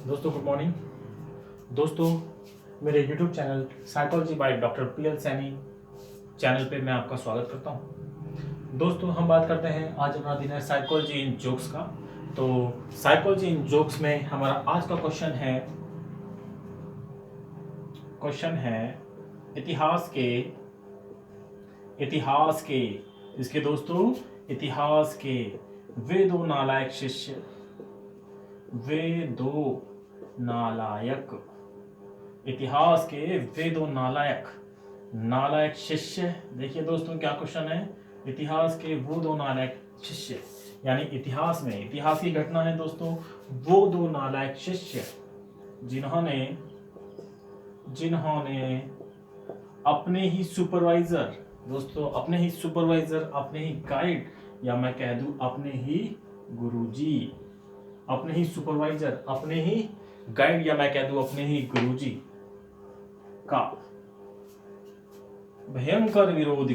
दोस्तों good morning. दोस्तों मेरे YouTube channel psychology by doctor PL Saini channel पे मैं आपका स्वागत करता हूं। दोस्तों हम बात करते हैं, आज अपना दिन है साइकोलॉजी इन जोक्स का। तो साइकोलॉजी इन जोक्स में हमारा आज का क्वेश्चन है इसके दोस्तों इतिहास के वे दो नालायक इतिहास के वे दो नालायक शिष्य। देखिए दोस्तों क्या क्वेश्चन है, इतिहास के वो दो नालायक शिष्य, यानी इतिहास की घटना है दोस्तों। वो दो नालायक शिष्य जिन्होंने अपने ही सुपरवाइजर अपने ही गाइड, या मैं कह दूं अपने ही गुरुजी, अपने ही सुपरवाइजर, अपने ही गाइड, या मैं कह दूं अपने ही गुरुजी का भयंकर विरोध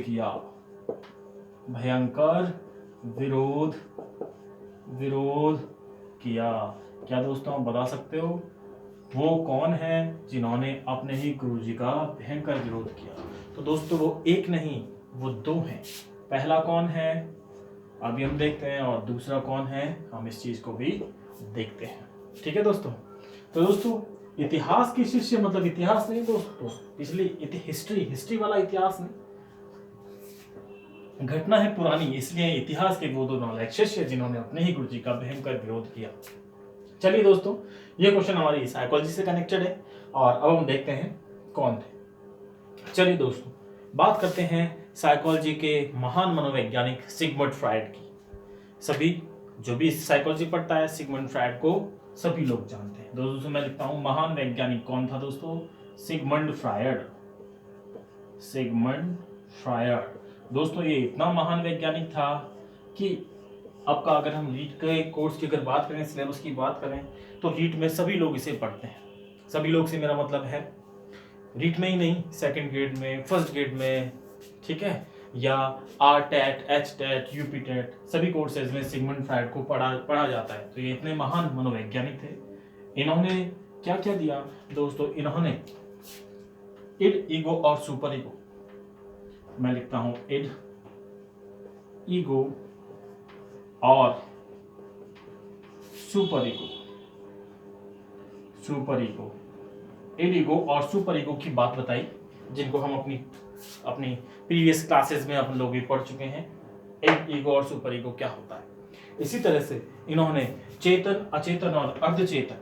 किया। क्या दोस्तों आप बता सकते हो वो कौन है जिन्होंने अपने ही गुरुजी का भयंकर विरोध किया? तो दोस्तों वो एक नहीं, वो दो हैं। पहला कौन है अभी हम देखते हैं, और दूसरा कौन है हम इस चीज को भी देखते हैं। ठीक है दोस्तों। तो दोस्तों इतिहास के शिष्य मतलब इतिहास नहीं दोस्तों, पिछली हिस्ट्री वाला इतिहास नहीं, घटना है पुरानी, इसलिए इतिहास के वो दो नालायक शिष्य जिन्होंने अपने ही गुरुजी का भयंकर विरोध किया। चलिए दोस्तों ये क्वेश्चन हमारी साइकोलॉजी से कनेक्टेड है, और अब हम देखते हैं कौन थे। चलिए दोस्तों बात करते हैं साइकोलॉजी के महान मनोवैज्ञानिक सिगमंड फ्रायड की। सभी जो भी साइकोलॉजी पढ़ता है सिगमंड फ्रायड को सभी लोग जानते हैं। दोस्तों मैं लिखता हूं महान वैज्ञानिक कौन था दोस्तों, सिगमंड फ्रायड। दोस्तों ये इतना महान वैज्ञानिक था कि आपका अगर हम रीट के कोर्स की अगर बात करें, सिलेबस की बात करें, तो रीट में सभी लोग इसे पढ़ते हैं। सभी लोग से मेरा मतलब है रीट में ही नहीं, सेकंड ग्रेड में, फर्स्ट ग्रेड में, ठीक है, या RTET, HTET, UPTET सभी कोर्सेज में सिगमंड फ्रायड को पढ़ा जाता है। तो ये इतने महान मनोवैज्ञानिक थे। इन्होंने क्या क्या दिया दोस्तों, इन्होंने इड, ईगो और सुपर ईगो, मैं लिखता हूं इड, ईगो और सुपर ईगो, इड, ईगो और सुपर ईगो की बात बताई, जिनको हम अपनी प्रीवियस क्लासेस में अपन लोग भी पढ़ चुके हैं। इड, ईगो और सुपर ईगो क्या होता है। इसी तरह से इन्होंने चेतन, अचेतन और अर्धचेतन,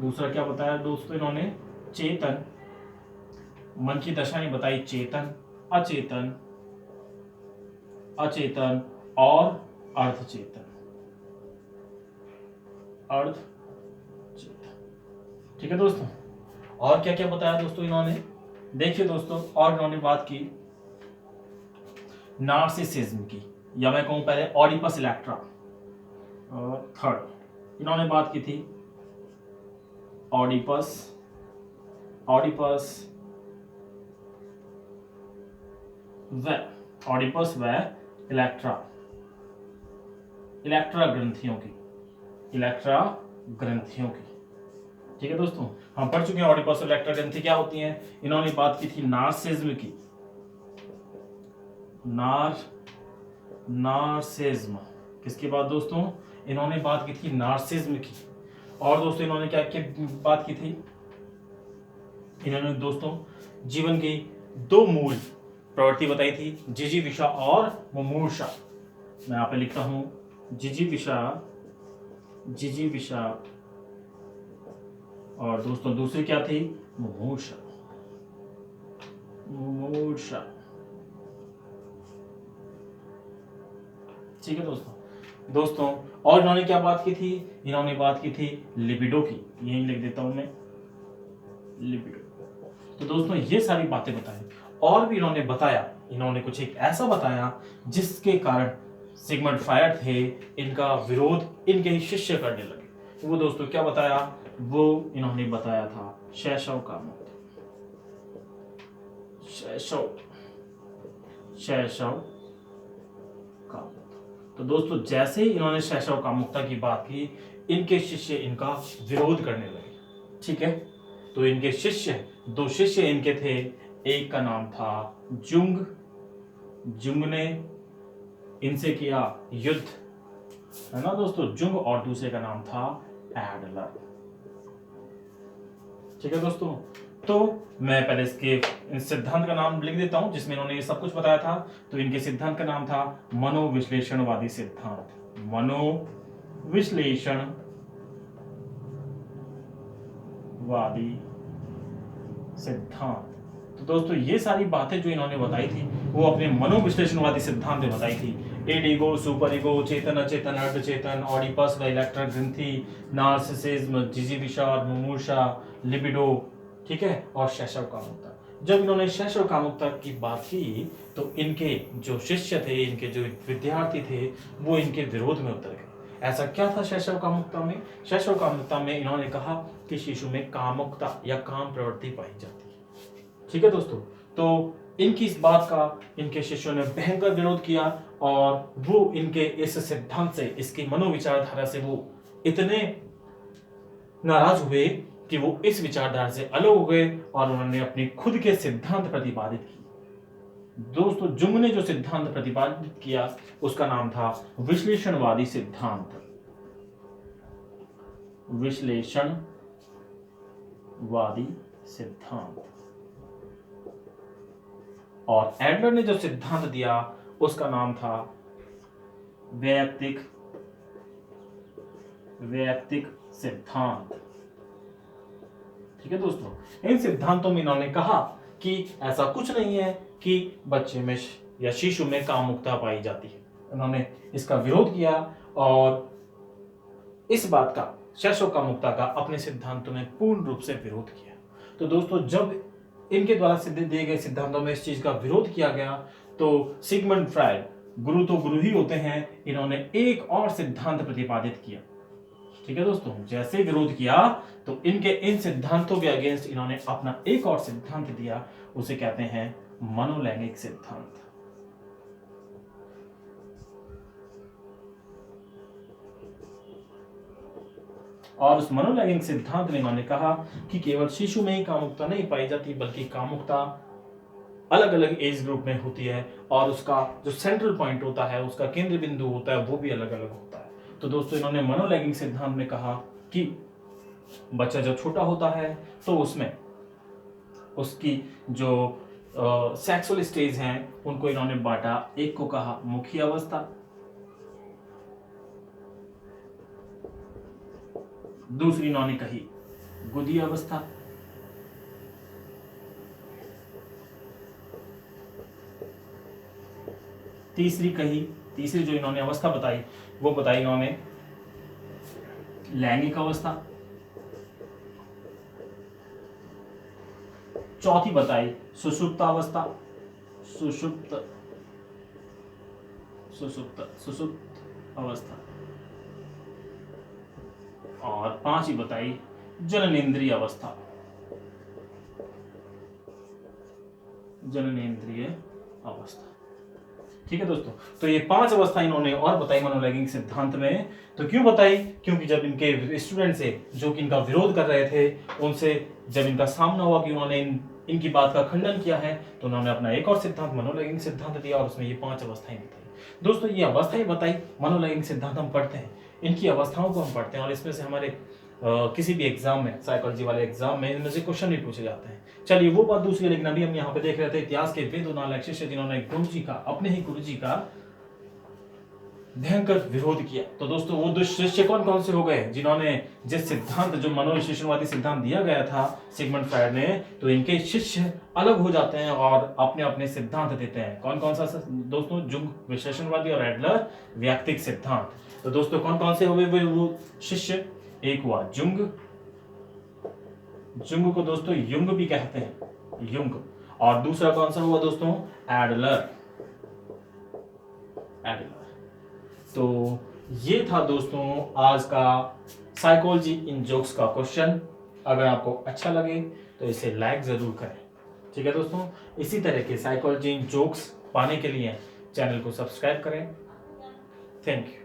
दूसरा क्या बताया दोस्तों, इन्होंने चेतन, मन की दशाएं बताई, चेतन, अचेतन और अर्धचेतन। ठीक है दोस्तों। और क्या क्या बताया दोस्तों इन्होंने, देखिए दोस्तों, और इन्होंने बात की नार्सिसिज्म की, या मैं कहूं पहले ऑडिपस इलेक्ट्रा। थर्ड इन्होंने बात की थी ऑडिपस व इलेक्ट्रा ग्रंथियों की। ठीक है दोस्तों, हम पढ़ चुके हैं ऑडिपस और इलेक्ट्रा ग्रंथि क्या होती हैं। इन्होंने बात की थी नार्सिज्म की, नार्सिज्म किसकी बात दोस्तों, इन्होंने बात की थी नार्सिज्म की। और दोस्तों इन्होंने क्या क्या बात की थी, इन्होंने दोस्तों जीवन की दो मूल प्रवृत्ति बताई थी, जिजीविषा और मुमूर्षा। मैं यहाँ पे लिखता हूं जिजीविषा, और दोस्तों दूसरी क्या थी, मुमूर्षा। ठीक है दोस्तों और इन्होंने क्या बात की थी, इन्होंने बात की थी लिबिडो की, यही लिख देता हूं मैं, लिबिडो। तो दोस्तों ये सारी बातें बताई, और भी इन्होंने कुछ एक ऐसा बताया जिसके कारण सिगमंड फ्रायड थे, इनका विरोध इनके ही शिष्य करने लगे। वो दोस्तों क्या बताया, वो इन्होंने बताया था शैशव का मुक्त, शैशव का। तो दोस्तों जैसे ही इन्होंने शैशव कामुकता की बात की, इनके शिष्य इनका विरोध करने लगे। ठीक है, तो इनके शिष्य, दो शिष्य इनके थे, एक का नाम था जुंग, जुंग ने इनसे किया युद्ध, है ना दोस्तों, जुंग, और दूसरे का नाम था एडलर। ठीक है दोस्तों, तो मैं पहले इसके सिद्धांत का नाम लिख देता हूं जिसमें इन्होंने ये सब कुछ बताया था। तो इनके सिद्धांत का नाम था मनोविश्लेषणवादी सिद्धांत, मनोविश्लेषणवादी सिद्धांत। तो दोस्तों ये सारी बातें जो इन्होंने बताई थी वो अपने मनोविश्लेषणवादी सिद्धांत में बताई थी। इड ईगो, सुपर ईगो, चेतन अचेतन, अर्धचेतन, ऑडिपस व इलेक्ट्रा ग्रंथि, नार्सिसिज्म, जिजीविषा, मुमूर्षा, लिबिडो, ठीक है, और शैशव कामुकता। जब इन्होंने शैशव कामुकता की बात की तो इनके जो शिष्य थे, इनके जो विद्यार्थी थे, वो इनके विरोध में उतर गए। ऐसा क्या था शैशव कामुकता में? शैशव कामुकता में इन्होंने कहा कि शिशु में कामुकता या काम प्रवृत्ति पाई जाती है। ठीक है दोस्तों, तो इनकी इस बात का इनके शिष्यों ने भयंकर विरोध किया और वो इनके इस सिद्धांत से, इसकी मनोविचारधारा से वो इतने नाराज हुए कि वो इस विचारधारा से अलग हो गए और उन्होंने अपनी खुद के सिद्धांत प्रतिपादित किए। दोस्तों जुंग ने जो सिद्धांत प्रतिपादित किया उसका नाम था विश्लेषणवादी सिद्धांत, विश्लेषणवादी सिद्धांत। और एडलर ने जो सिद्धांत दिया उसका नाम था वैयक्तिक सिद्धांत। ठीक है दोस्तों, इन सिद्धांतों में इन्होंने कहा कि ऐसा कुछ नहीं है कि बच्चे में या शिशु में कामुकता पाई जाती है। उन्होंने इसका विरोध किया और इस बात का, शैशव कामुकता का, अपने सिद्धांतों में पूर्ण रूप से विरोध किया। तो दोस्तों जब इनके द्वारा सिद्ध दिए गए सिद्धांतों में इस चीज का विरोध किया गया तो सिगमंड फ्रायड, गुरु तो गुरु ही होते हैं, इन्होंने एक और सिद्धांत प्रतिपादित किया। ठीक है दोस्तों, जैसे विरोध किया तो इनके इन सिद्धांतों के अगेंस्ट इन्होंने अपना एक और सिद्धांत दिया, उसे कहते हैं मनोलैंगिक सिद्धांत। और उस मनोलैंगिक सिद्धांत में इन्होंने कहा कि केवल शिशु में ही कामुकता नहीं पाई जाती बल्कि कामुकता अलग अलग एज ग्रुप में होती है और उसका जो सेंट्रल पॉइंट होता है, उसका केंद्र बिंदु होता है, वो भी अलग अलग होता है। तो दोस्तों इन्होंने मनोलैंगिक सिद्धांत में कहा कि बच्चा जब छोटा होता है तो उसमें उसकी जो सेक्सुअल स्टेज हैं उनको इन्होंने बांटा। एक को कहा मुखी अवस्था, दूसरी इन्होंने कही गुदी अवस्था, तीसरी जो इन्होंने अवस्था बताई वो बताई इन्होंने लैंगिक अवस्था, चौथी बताई सुषुप्त अवस्था, सुषुप्त अवस्था, और पांचवी बताई जननेंद्रिय अवस्था, जननेंद्रिय अवस्था। ठीक है दोस्तों, तो ये 5 अवस्था इन्होंने और बताई मनोलैंगिक सिद्धांत में। तो क्यों बताई? क्योंकि जब इनके स्टूडेंट से जो कि इनका विरोध कर रहे थे, उनसे जब इनका सामना हुआ कि उन्होंने इनकी बात का खंडन किया है, तो उन्होंने अपना एक और सिद्धांत मनोलैंगिक सिद्धांत दिया और उसमें ये 5 अवस्थाएं बताई। दोस्तों ये अवस्थाएं बताई, मनोलैंगिक सिद्धांत हम पढ़ते हैं, इनकी अवस्थाओं को हम पढ़ते हैं और इसमें से हमारे किसी भी एग्जाम में, साइकोलॉजी वाले एग्जाम में इनमें से क्वेश्चन भी पूछे जाते हैं। चलिए वो बात दूसरी, लेकिन अभी हम यहाँ पे देख रहे थे इतिहास के वे दो नालायक शिष्य जिन्होंने गुरु जी का, अपने ही गुरु जी का भयंकर विरोध किया। तो दोस्तों वो दो शिष्य कौन कौन से हो गए जिन्होंने जिस सिद्धांत, जो मनोविश्लेषणवादी सिद्धांत दिया गया था सिगमंड फ्रायड ने, तो इनके शिष्य अलग हो जाते हैं और अपने अपने सिद्धांत देते हैं। कौन कौन सा दोस्तों? जुंग विश्लेषणवादी और एडलर वैयक्तिक सिद्धांत। तो दोस्तों कौन कौन से हुए वो शिष्य? एक हुआ जुंग, जुंग को दोस्तों युंग भी कहते हैं, युंग। और दूसरा कौन सा हुआ दोस्तों? Adler, Adler. तो ये था दोस्तों आज का साइकोलॉजी इन जोक्स का क्वेश्चन। अगर आपको अच्छा लगे तो इसे लाइक जरूर करें। ठीक है दोस्तों, इसी तरह के साइकोलॉजी इन जोक्स पाने के लिए चैनल को सब्सक्राइब करें। Thank you.